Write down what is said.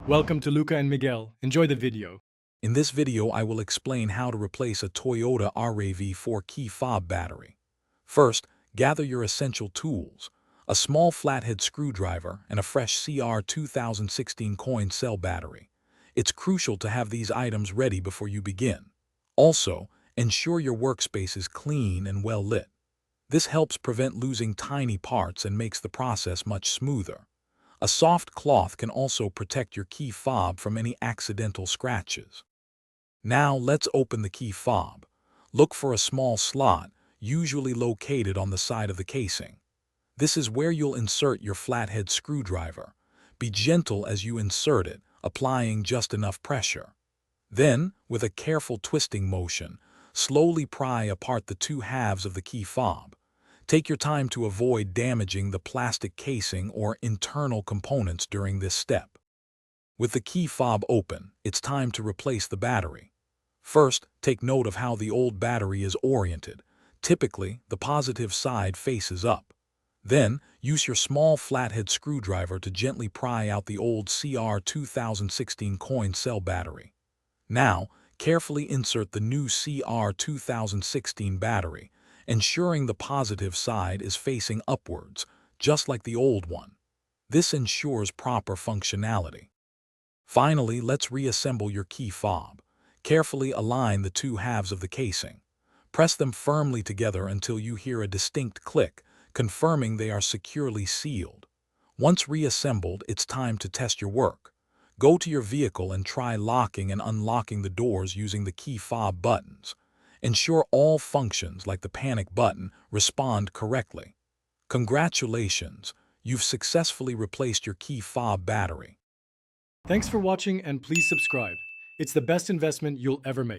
Welcome to Luca and Miguel. Enjoy the video. In this video, I will explain how to replace a Toyota RAV4 key fob battery. First, gather your essential tools: a small flathead screwdriver and a fresh CR 2016 coin cell battery. It's crucial to have these items ready before you begin. Also, ensure your workspace is clean and well lit. This helps prevent losing tiny parts and makes the process much smoother. A soft cloth can also protect your key fob from any accidental scratches. Now let's open the key fob. Look for a small slot, usually located on the side of the casing. This is where you'll insert your flathead screwdriver. Be gentle as you insert it, applying just enough pressure. Then, with a careful twisting motion, slowly pry apart the two halves of the key fob. Take your time to avoid damaging the plastic casing or internal components during this step. With the key fob open, it's time to replace the battery. First, take note of how the old battery is oriented. Typically, the positive side faces up. Then, use your small flathead screwdriver to gently pry out the old CR 2016 coin cell battery. Now, carefully insert the new CR 2016 battery, ensuring the positive side is facing upwards, just like the old one. This ensures proper functionality. Finally, let's reassemble your key fob. Carefully align the two halves of the casing. Press them firmly together until you hear a distinct click, confirming they are securely sealed. Once reassembled, it's time to test your work. Go to your vehicle and try locking and unlocking the doors using the key fob buttons. Ensure all functions, like the panic button, respond correctly. Congratulations, you've successfully replaced your key fob battery. Thanks for watching and please subscribe. It's the best investment you'll ever make.